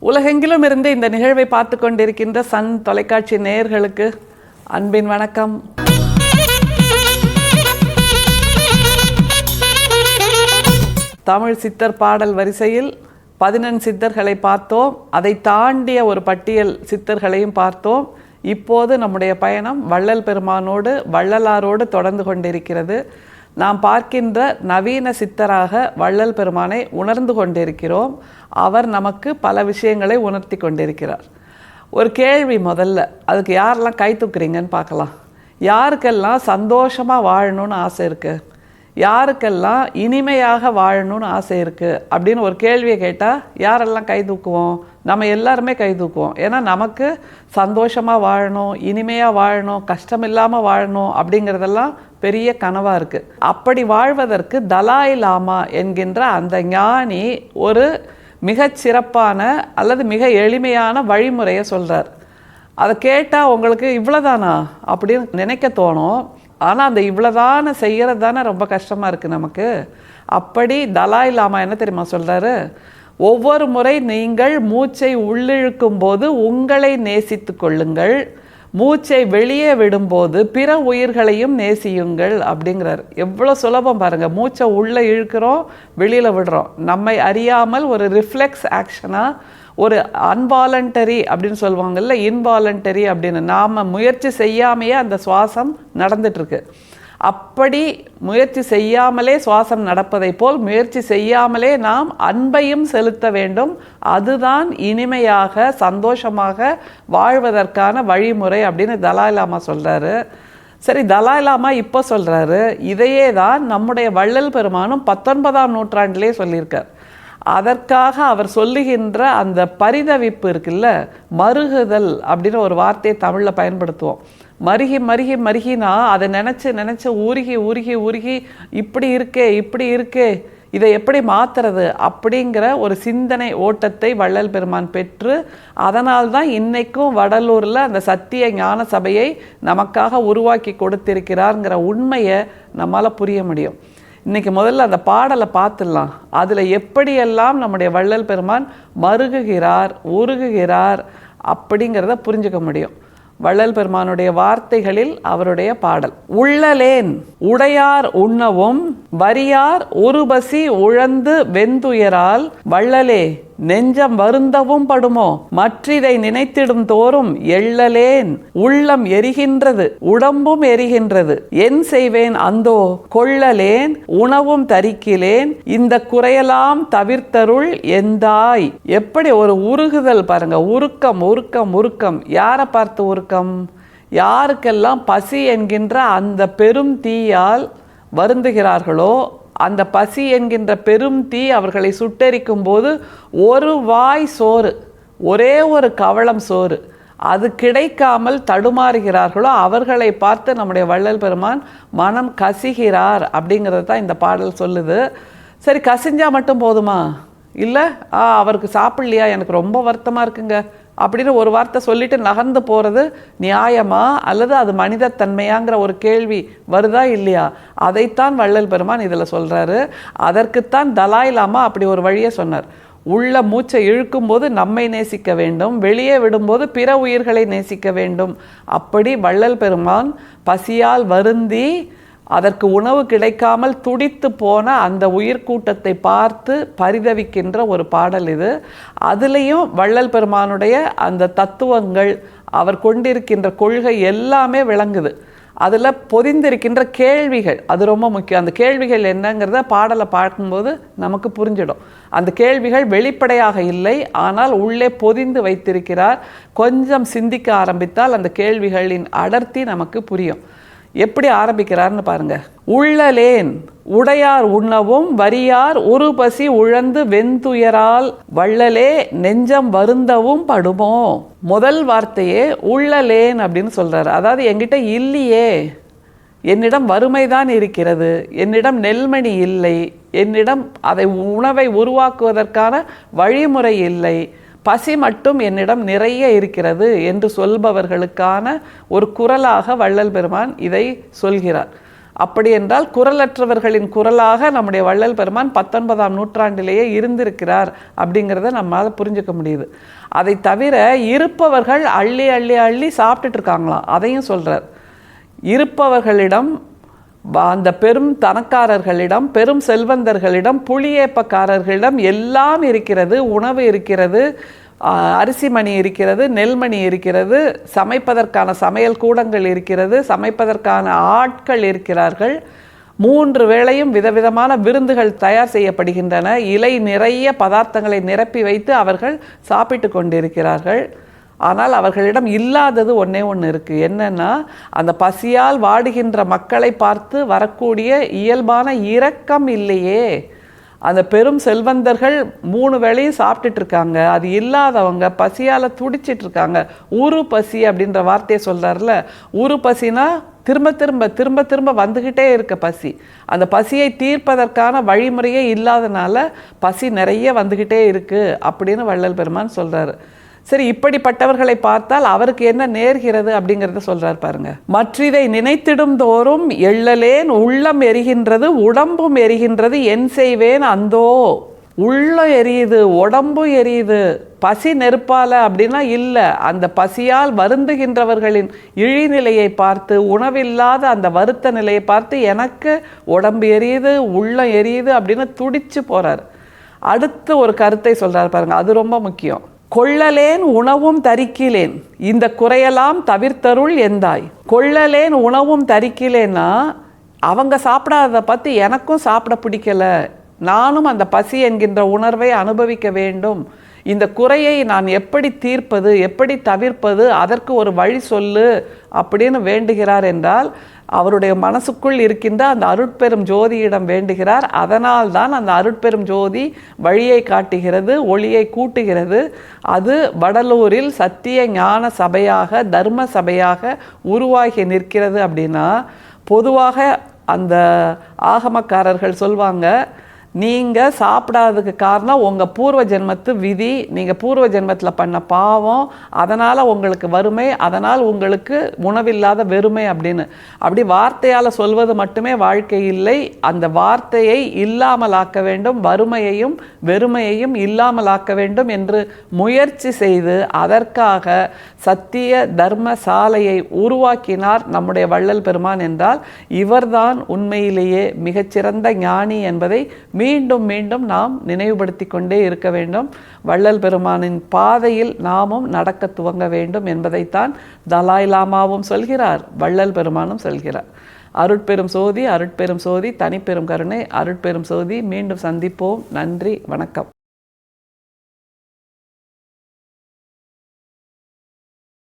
உலகெங்கிலும் இருந்து இந்த நிகழ்வை பார்த்து கொண்டிருக்கின்ற சன் தொலைக்காட்சி நேயர்களுக்கு அன்பின் வணக்கம். தமிழ் சித்தர் பாடல் வரிசையில் 14 சித்தர்களை பார்த்தோம். அதை தாண்டிய ஒரு பட்டியல் சித்தர்களையும் பார்த்தோம். இப்போது நம்முடைய பயணம் வள்ளல் பெருமானோடு வள்ளலாரோடு தொடர்ந்து கொண்டிருக்கிறது. நாம் பார்க்கின்ற நவீன சித்தராக வள்ளல் பெருமானை உணர்ந்து கொண்டிருக்கிறோம். அவர் நமக்கு பல விஷயங்களை உணர்த்தி கொண்டிருக்கிறார். ஒரு கேள்வி முதல்ல, அதுக்கு யாரெல்லாம் கை தூக்குறீங்கன்னு பார்க்கலாம். யாருக்கெல்லாம் சந்தோஷமாக வாழணும்னு ஆசை இருக்குது, யாருக்கெல்லாம் இனிமையாக வாழணும்னு ஆசை இருக்குது அப்படின்னு ஒரு கேள்வியை கேட்டால் யாரெல்லாம் கை தூக்குவோம்? நம்ம எல்லாருமே கை தூக்குவோம். ஏன்னா நமக்கு சந்தோஷமாக வாழணும், இனிமையாக வாழணும், கஷ்டம் இல்லாமல் வாழணும் அப்படிங்கிறதெல்லாம் பெரிய கனவாக இருக்குது. அப்படி வாழ்வதற்கு தலாய் லாமா என்கின்ற அந்த ஞானி ஒரு மிகச்சிறப்பான அல்லது மிக எளிமையான வழிமுறையை சொல்கிறார். அதை கேட்டால் உங்களுக்கு இவ்வளோதானா அப்படின்னு நினைக்க தோணும். ஆனால் அந்த இவ்வளோதான செய்கிறது தானே ரொம்ப கஷ்டமாக இருக்குது நமக்கு. அப்படி தலாய் லாமா என்ன தெரியுமா சொல்கிறாரு? ஒவ்வொரு முறை நீங்கள் மூச்சை உள்ளிழுக்கும் போது உங்களை நேசித்து கொள்ளுங்கள், மூச்சை வெளியே விடும்போது பிற உயிர்களையும் நேசியுங்கள் அப்படிங்கிறார். எவ்வளோ சுலபம் பாருங்கள். மூச்சை உள்ளே இழுக்கிறோம், வெளியில் விடுறோம். நம்மை அறியாமல் ஒரு ரிஃப்ளெக்ஸ் ஆக்ஷனாக, ஒரு அன்வாலண்டரி அப்படின்னு சொல்லுவாங்கல்ல, இன்வாலண்டரி அப்படின்னு, நாம் முயற்சி செய்யாமையே அந்த சுவாசம் நடந்துட்டுருக்கு. அப்படி முயற்சி செய்யாமலே சுவாசம் நடப்பதை போல் முயற்சி செய்யாமலே நாம் அன்பையும் செலுத்த வேண்டும். அதுதான் இனிமையாக சந்தோஷமாக வாழ்வதற்கான வழிமுறை அப்படின்னு தலாய் லாமா சொல்கிறாரு. சரி, தலாய் லாமா இப்போ சொல்கிறாரு. இதையே தான் நம்முடைய வள்ளல் பெருமானும் 19ஆம் நூற்றாண்டிலே சொல்லியிருக்கார். அதற்காக அவர் சொல்லுகின்ற அந்த பரிதவிப்பு இருக்குல்ல, மருகுதல் அப்படின்னு ஒரு வார்த்தையை தமிழில் பயன்படுத்துவோம். மருகி மருகி மருகினா அதை நினச்சி உருகி உருகி உருகி இப்படி இருக்கே இதை எப்படி மாற்றுறது அப்படிங்கிற ஒரு சிந்தனை ஓட்டத்தை வள்ளல் பெருமான் பெற்று, அதனால்தான் இன்னைக்கும் வடலூரில் அந்த சத்திய ஞான சபையை நமக்காக உருவாக்கி கொடுத்திருக்கிறார்ங்கிற உண்மையை நம்மால் புரிய முடியும். இன்றைக்கி முதல்ல அந்த பாடலை பார்த்துடலாம். அதில் எப்படியெல்லாம் நம்முடைய வள்ளல் பெருமான் மருகுகிறார், உருகுகிறார் அப்படிங்கிறத புரிஞ்சுக்க முடியும். வள்ளல் பெருமானுடைய வார்த்தைகளில் அவருடைய பாடல். உள்ளலேன் உடையார் உண்ணவும் வரியார் ஒருபசி உழந்து வெந்துயரால் வள்ளலே நெஞ்சம் வருந்தவும் படுமோ மற்றிதை நினைத்திடும் தோறும் எள்ளலேன் உள்ளம் எரிகின்றது உடம்பும் எரிகின்றது என் செய்வேன் அந்தோ கொள்ளலேன் உணவும் தரிக்கிலேன் இந்த குறையெல்லாம் தவிர்த்தருள் எந்தாய். எப்படி ஒரு உருகுதல் பாருங்க. உருக்கம் உருக்கம் உருக்கம். யாரை பார்த்து உருக்கம்? யாருக்கெல்லாம் பசி என்கின்ற அந்த பெரும் தீயால் வருந்துகிறார்களோ, அந்த பசி என்கின்ற பெரும் தீ அவர்களை சுட்டெரிக்கும் போது ஒரு வாய் சோறு, ஒரே ஒரு கவளம் சோறு அது கிடைக்காமல் தடுமாறுகிறார்களோ அவர்களை பார்த்து நம்முடைய வள்ளல் பெருமான் மனம் கசிகிறார் அப்படிங்கிறது தான் இந்த பாடல் சொல்லுது. சரி, கசிஞ்சா மட்டும் போதுமா? இல்லை, அவருக்கு சாப்பிடலையா, எனக்கு ரொம்ப வருத்தமாக இருக்குங்க அப்படின்னு ஒரு வார்த்தை சொல்லிட்டு நகர்ந்து போகிறது நியாயமா அல்லது அது மனிதத்தன்மையாங்கிற ஒரு கேள்வி வருதா இல்லையா? அதைத்தான் வள்ளல் பெருமான் இதில் சொல்கிறாரு. அதற்குத்தான் தலாய் லாமா அப்படி ஒரு வழியை சொன்னார். உள்ள மூச்சை இழுக்கும்போது நம்மை நேசிக்க வேண்டும், வெளியே விடும்போது பிற உயிர்களை நேசிக்க வேண்டும். அப்படி வள்ளல் பெருமான் பசியால் வருந்தி அதற்கு உணவு கிடைக்காமல் துடித்து போன அந்த உயிர்கூட்டத்தை பார்த்து பரிதவிக்கின்ற ஒரு பாடல் இது. அதுலேயும் வள்ளல் பெருமானுடைய அந்த தத்துவங்கள், அவர் கொண்டிருக்கின்ற கொள்கை எல்லாமே விளங்குது. அதில் பொதிந்திருக்கின்ற கேள்விகள் அது ரொம்ப முக்கியம். அந்த கேள்விகள் என்னங்கிறத பாடலை பார்க்கும்போது நமக்கு புரிஞ்சிடும். அந்த கேள்விகள் வெளிப்படையாக இல்லை, ஆனால் உள்ளே பொதிந்து வைத்திருக்கிறார். கொஞ்சம் சிந்திக்க ஆரம்பித்தால் அந்த கேள்விகளின் அடர்த்தி நமக்கு புரியும். எப்படி ஆரம்பிக்கிறார்னு பாருங்க. உள்ளலேன் உடையார் உண்ணவும் வரியார் ஒரு பசி உழந்து வெந்துயரால் வள்ளலே நெஞ்சம் வருந்தவும் படுமோ. முதல் வார்த்தையே உள்ளலேன் அப்படின்னு சொல்றாரு. அதாவது என்கிட்ட இல்லையே, என்னிடம் வறுமைதான் இருக்கிறது, என்னிடம் நெல்மணி இல்லை, என்னிடம் அதை உணவை உருவாக்குவதற்கான வழிமுறை இல்லை, பசி மட்டும் என்னிடம் நிறைய இருக்கிறது என்று சொல்பவர்களுக்கான ஒரு குரலாக வள்ளல் பெருமான் இதை சொல்கிறார். அப்படி என்றால் குரலற்றவர்களின் குரலாக நம்முடைய வள்ளல் பெருமான் 19ஆம் நூற்றாண்டிலேயே இருந்திருக்கிறார் அப்படிங்கிறத நம்மளால் புரிஞ்சுக்க முடியுது. அதை தவிர இருப்பவர்கள் அள்ளி அள்ளி அள்ளி சாப்பிட்டுட்டு இருக்காங்களாம், அதையும் சொல்கிறார். இருப்பவர்களிடம், அந்த பெரும் தனக்காரர்களிடம், பெரும் செல்வந்தர்களிடம், புளியேப்பக்காரர்களிடம் எல்லாம் இருக்கிறது. உணவு இருக்கிறது, அரிசி மணி இருக்கிறது, நெல்மணி இருக்கிறது, சமைப்பதற்கான சமையல் கூடங்கள் இருக்கிறது, சமைப்பதற்கான ஆட்கள் இருக்கிறார்கள். 3 வேளையும் விதவிதமான விருந்துகள் தயார் செய்யப்படுகின்றன. இலை நிறைய பதார்த்தங்களை நிரப்பி வைத்து அவர்கள் சாப்பிட்டு கொண்டிருக்கிறார்கள். ஆனால் அவர்களிடம் இல்லாதது ஒன்றே ஒன்று இருக்குது. என்னன்னா, அந்த பசியால் வாடுகின்ற மக்களை பார்த்து வரக்கூடிய இயல்பான இரக்கம் இல்லையே. அந்த பெரும் செல்வந்தர்கள் 3 வேளையும் சாப்பிட்டுட்டு இருக்காங்க, அது இல்லாதவங்க பசியால் துடிச்சிட்டு இருக்காங்க. ஊரு பசி அப்படின்ற வார்த்தையை சொல்கிறார்ல, ஊரு பசினா திரும்ப திரும்ப திரும்ப திரும்ப வந்துக்கிட்டே இருக்க பசி. அந்த பசியை தீர்ப்பதற்கான வழிமுறையே இல்லாதனால பசி நிறைய வந்துக்கிட்டே இருக்குது அப்படின்னு வள்ளல் பெருமான் சொல்கிறாரு. சரி, இப்படிப்பட்டவர்களை பார்த்தால் அவருக்கு என்ன நேர்கிறது அப்படிங்கிறத சொல்றார் பாருங்க. மற்றிதை நினைத்திடும் தோறும் எள்ளலேன் உள்ளம் எரிகின்றது, உடம்பும் எரிகின்றது, என் செய்வேன் அந்தோ. உள்ளம் எரியுது, உடம்பும் எரியுது. பசி நெருப்பால அப்படின்னா இல்லை, அந்த பசியால் வருந்துகின்றவர்களின் இழிநிலையை பார்த்து, உணவில்லாத அந்த வருத்த நிலையை பார்த்து எனக்கு உடம்பு எரியுது, உள்ளம் எரியுது அப்படின்னு துடிச்சு போறார். அடுத்து ஒரு கருத்தை சொல்றாரு பாருங்க, அது ரொம்ப முக்கியம். கொள்ளலேன் உணவும் தரிக்கிலேன், இந்த குறையெல்லாம் தவிர்த்தருள் எந்தாய். கொள்ளலேன் உணவும் தரிக்கிலேன்னா அவங்க சாப்பிடாததை பார்த்து எனக்கும் சாப்பிட பிடிக்கல, நானும் அந்த பசி என்கின்ற உணர்வை அனுபவிக்க வேண்டும். இந்த குறையை நான் எப்படி தீர்ப்பது, எப்படி தவிர்ப்பது, அதற்கு ஒரு வழி சொல்லு அப்படின்னு வேண்டுகிறார் என்றால் அவருடைய மனசுக்குள் இருக்கின்ற அந்த அருட்பெரும் ஜோதியிடம் வேண்டுகிறார். அதனால் தான் அந்த அருட்பெரும் ஜோதி வழியை காட்டுகிறது, ஒளியை கூட்டுகிறது. அது வடலூரில் சத்திய ஞான சபையாக, தர்ம சபையாக உருவாகி நிற்கிறது. அப்படின்னா பொதுவாக அந்த ஆகமக்காரர்கள் சொல்வாங்க, நீங்கள் சாப்பிடாததுக்கு காரணம் உங்கள் பூர்வ ஜென்மத்து விதி, நீங்கள் பூர்வ ஜென்மத்தில் பண்ண பாவம், அதனால் உங்களுக்கு வறுமை, அதனால் உங்களுக்கு உணவில்லாத வெறுமை அப்படின்னு. அப்படி வார்த்தையால் சொல்வது மட்டுமே வாழ்க்கை இல்லை, அந்த வார்த்தையை இல்லாமலாக்க வேண்டும், வறுமையையும் வெறுமையையும் இல்லாமலாக்க வேண்டும் என்று முயற்சி செய்து அதற்காக சத்திய தர்ம சாலையை உருவாக்கினார் நம்முடைய வள்ளல் பெருமான் என்றால் இவர்தான் உண்மையிலேயே மிகச்சிறந்த ஞானி என்பதை மீண்டும் மீண்டும் நாம் நினைவுபடுத்தி கொண்டே இருக்க வேண்டும். வள்ளல் பெருமானின் பாதையில் நாமும் நடக்க துவங்க வேண்டும் என்பதைத்தான் தலாய் லாமாவும் சொல்கிறார், வள்ளல் பெருமானும் சொல்கிறார். அருட்பெரும் சோதி, அருட்பெரும் சோதி, தனிப்பெரும் கருணை, அருட்பெரும் சோதி. மீண்டும் சந்திப்போம். நன்றி, வணக்கம்.